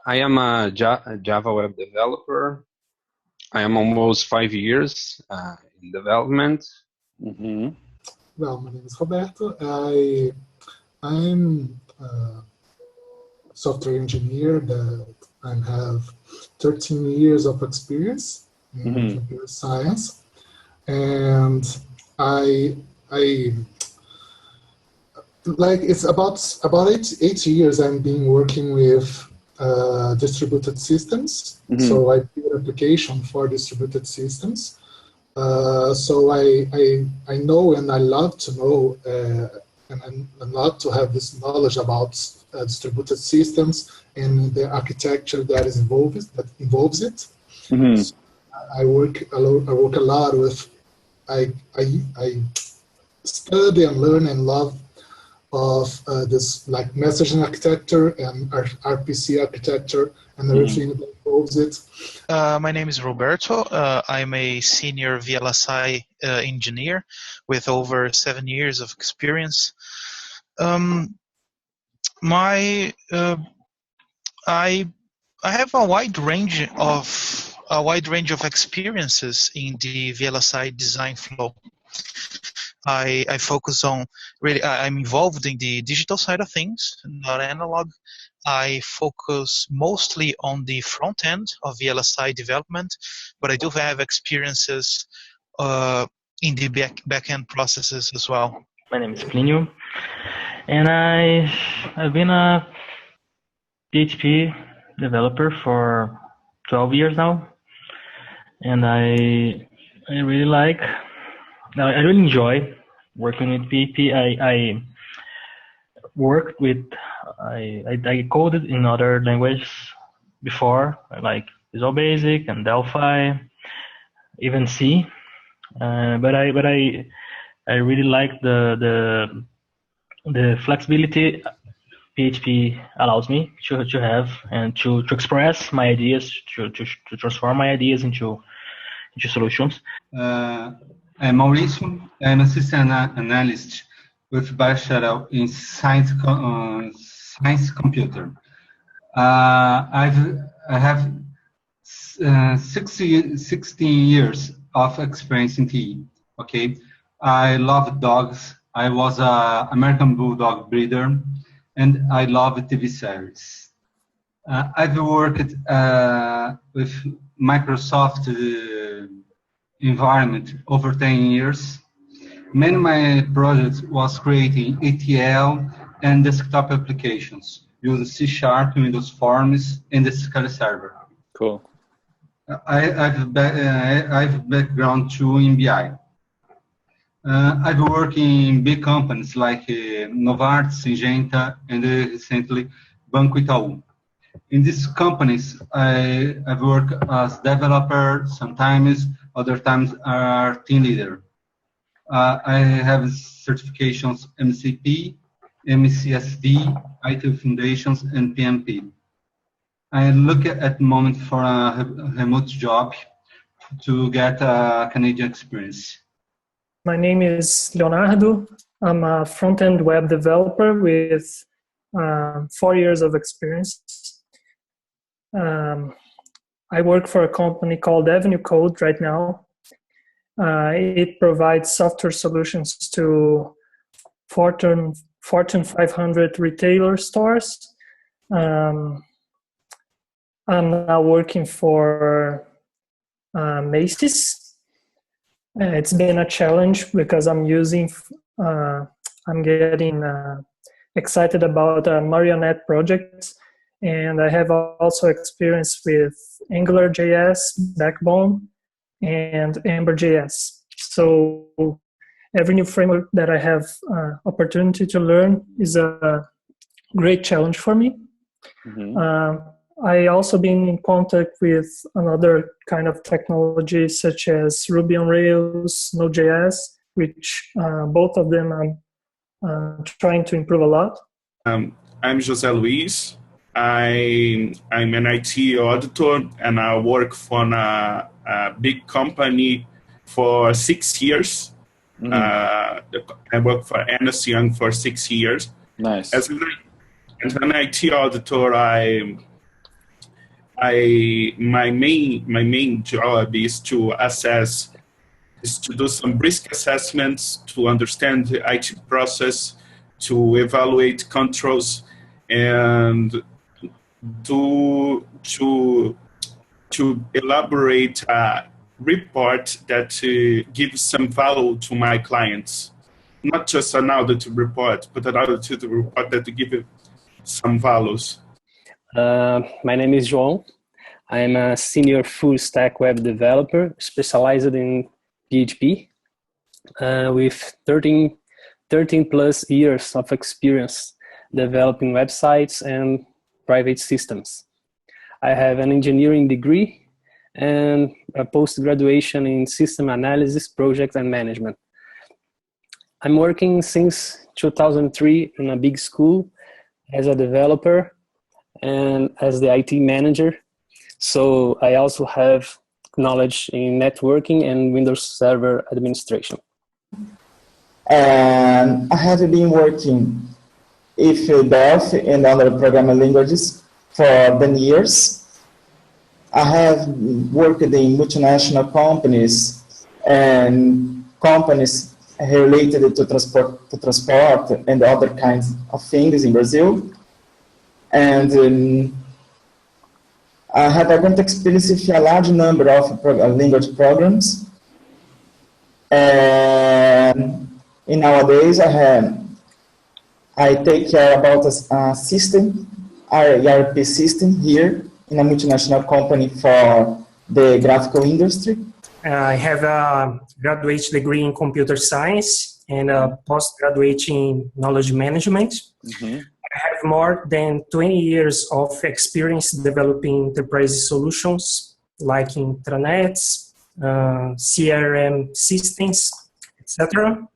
I am a Java web developer. I am almost 5 years in development. Mm-hmm. Well, my name is Roberto. I'm a software engineer that I have 13 years of experience in computer science, and I like it's about 8 years I've been working with distributed systems. So I build application for distributed systems. So I know and I love to know and I love to have this knowledge about distributed systems and the architecture that involves it. So I work a lot with I study and learn and love of this like messaging architecture and RPC architecture and everything that involves it. My name is Roberto. I'm a senior VLSI engineer with over 7 years of experience. I have a wide range of experiences in the VLSI design flow. I focus on I'm involved in the digital side of things, not analog. I focus mostly on the front end of VLSI development, but I do have experiences in the back end processes as well. My name is Plinio, and I've been a PHP developer for 12 years now, and I really enjoy working with PHP. I worked with I coded in other languages before, like Visual Basic and Delphi, even C. But I really like the flexibility PHP allows me to have and to express my ideas, to transform my ideas into solutions. I'm Mauricio. I'm a system analyst with bachelor in science computer. I have 16 years of experience in TE. Okay, I love dogs. I was an American Bulldog breeder, and I love TV series. I've worked with Microsoft environment over 10 years. Many of my projects was creating ETL and desktop applications using C#, Windows Forms, and the SQL Server. Cool. I've background too in BI. I've worked in big companies like Novartis, Syngenta, and recently Banco Itaú. In these companies, I've worked as developer, sometimes, other times are team leader. I have certifications MCP, MCSD, IT Foundations, and PMP. I look at the moment for a remote job to get a Canadian experience. My name is Leonardo. I'm a front-end web developer with 4 years of experience. I work for a company called Avenue Code right now. It provides software solutions to Fortune 500 retailer stores. I'm now working for Macy's. It's been a challenge because I'm getting excited about Marionette projects, and I have also experience with AngularJS, Backbone, and Ember.js. So every new framework that I have opportunity to learn is a great challenge for me. I also been in contact with another kind of technology such as Ruby on Rails, Node.js, which both of them I'm trying to improve a lot. I'm José Luis. I'm an IT auditor, and I work for a big company for 6 years. I work for Ernst Young for 6 years. Nice. As an IT auditor, my main job is to do some risk assessments, to understand the IT process, to evaluate controls, and to elaborate a report that gives some value to my clients. Not just an audit report, but an audit report that gives some values. My name is João. I'm a senior full stack web developer specialized in PHP with 13 plus years of experience developing websites and private systems. I have an engineering degree and a post-graduation in system analysis, project and management. I'm working since 2003 in a big school as a developer and as the IT manager. So I also have knowledge in networking and Windows Server administration. And I have been working with Delphi and other programming languages for 10 years. I have worked in multinational companies and companies related to transport and other kinds of things in Brazil. And I have a great experience with a large number of language programs. And nowadays I take care about a system, ERP system here in a multinational company for the graphical industry. I have a graduate degree in computer science and a postgraduate in knowledge management. Mm-hmm. I have more than 20 years of experience developing enterprise solutions like intranets, CRM systems, etc.,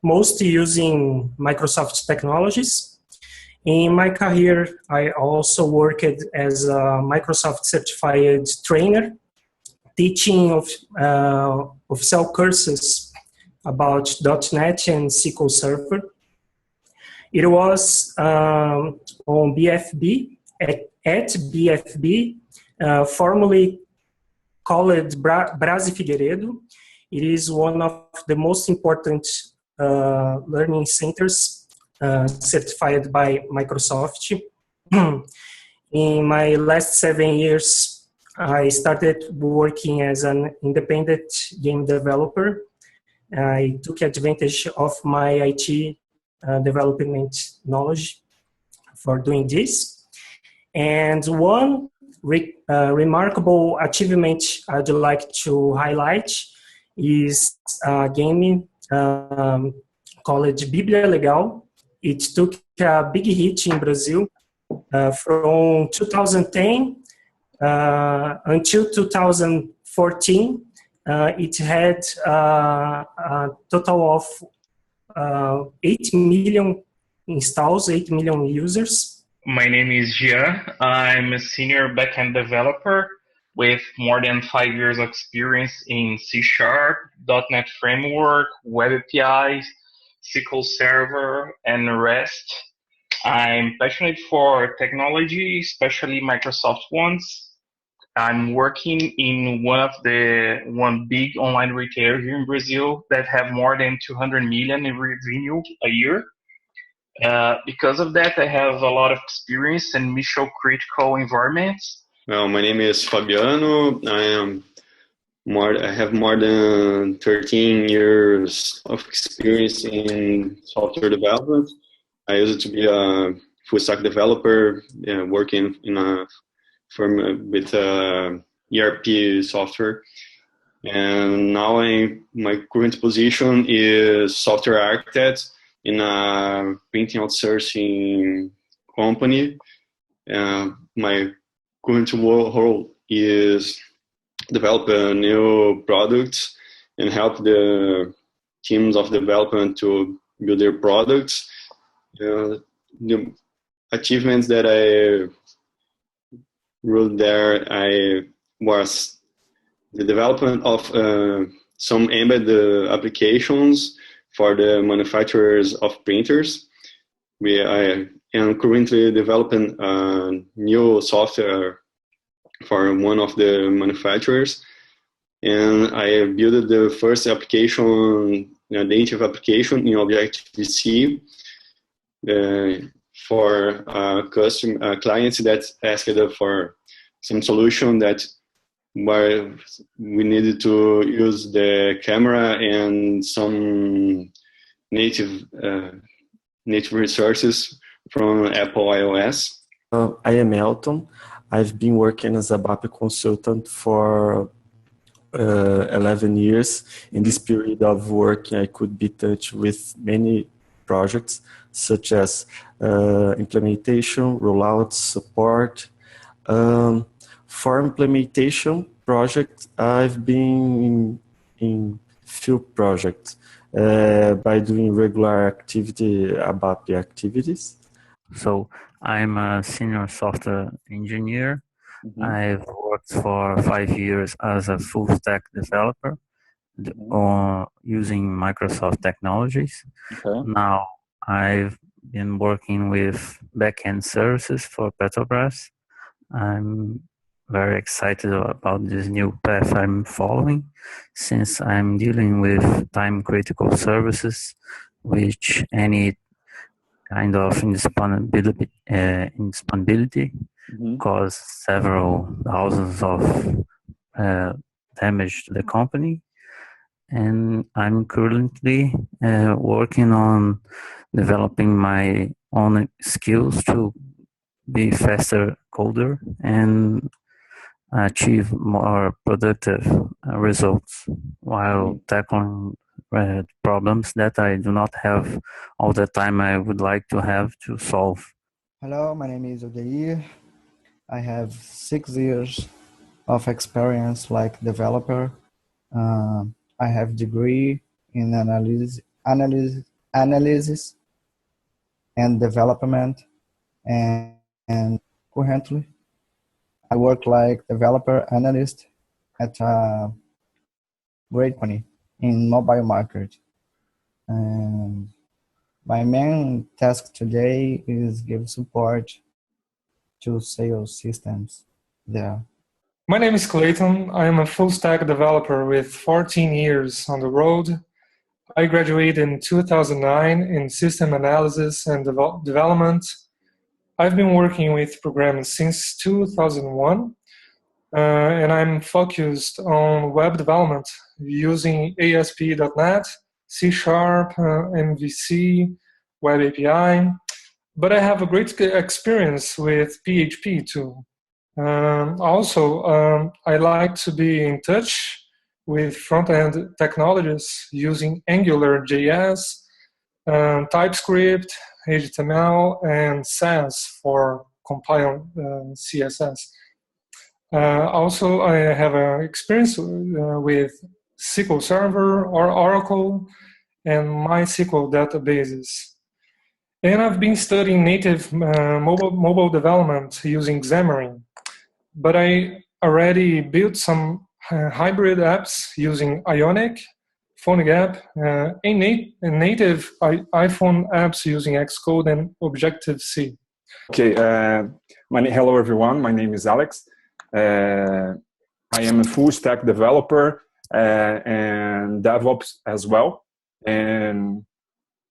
most using Microsoft technologies. In my career, I also worked as a Microsoft certified trainer, teaching official courses about .NET and SQL Server. It was on BFB, at BFB, formerly called Brasi Figueiredo. It is one of the most important learning centers certified by Microsoft. In my last 7 years, I started working as an independent game developer. I took advantage of my IT development knowledge for doing this. And one remarkable achievement I'd like to highlight is a game called Bíblia Legal. It took a big hit in Brazil from 2010 until 2014. It had a total of 8 million installs, 8 million users. My name is Jean. I'm a senior backend developer with more than 5 years of experience in C#, .NET Framework, Web APIs, SQL Server, and REST. I'm passionate for technology, especially Microsoft ones. I'm working in one big online retailer here in Brazil that have more than 200 million in revenue a year. Because of that, I have a lot of experience in mission critical environments. Well, my name is Fabiano. I have more than 13 years of experience in software development. I used to be a full stack developer, working in a firm with ERP software. And now my current position is software architect in a printing outsourcing company. My current role is develop new products and help the teams of development to build their products. The achievements that I wrote there, was the development of some embedded applications for the manufacturers of printers. I am currently developing new software for one of the manufacturers, and I built the first application, native application in Objective-C for clients that asked for some solution that where we needed to use the camera and some native resources from Apple iOS. I am Elton. I've been working as a BAP consultant for 11 years. In this period of work, I could be touched with many projects, such as implementation, rollout, support. For implementation projects, I've been in few projects by doing regular activity about the activities. So I'm a senior software engineer. I've worked for 5 years as a full stack developer using Microsoft technologies. Now I've been working with backend services for Petrobras. I'm very excited about this new path I'm following, since I'm dealing with time-critical services, which any kind of indispensability cause several thousands of damage to the company. And I'm currently working on developing my own skills to be faster coder and achieve more productive results while tackling problems that I do not have all the time I would like to have to solve. Hello, my name is Odeir. I have 6 years of experience like developer. I have degree in analysis and development, and currently I work like developer analyst at a great company in mobile market. And my main task today is give support to sales systems there. My name is Clayton. I am a full-stack developer with 14 years on the road. I graduated in 2009 in system analysis and development. I've been working with programming since 2001, and I'm focused on web development using ASP.NET, C#, MVC, Web API, but I have a great experience with PHP too. I like to be in touch with front-end technologies using Angular.js, TypeScript, HTML, and Sass for compiling CSS. I have experience with SQL Server or Oracle and MySQL databases. And I've been studying native mobile development using Xamarin. But I already built some hybrid apps using Ionic, PhoneGap, and native iPhone apps using Xcode and Objective-C. Okay, hello everyone. My name is Alex. I am a full stack developer and DevOps as well, and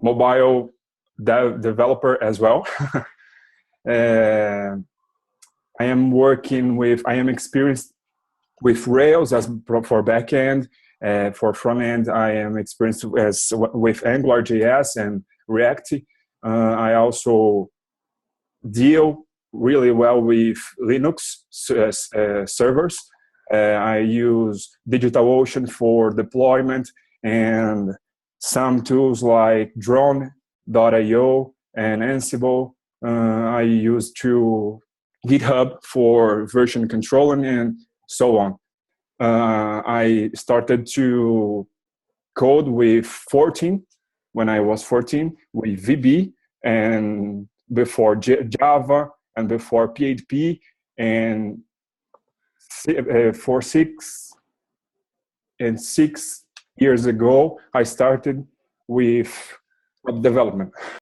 mobile developer as well. I am experienced with Rails as for backend. For frontend, I am experienced with Angular.js and React. I also deal really well with Linux servers. I use DigitalOcean for deployment and some tools like Drone.io and Ansible. I use GitHub for version controlling and so on. I started to code with 14 when I was 14 with VB, and before Java and before PHP, and for 6 years ago I started with web development.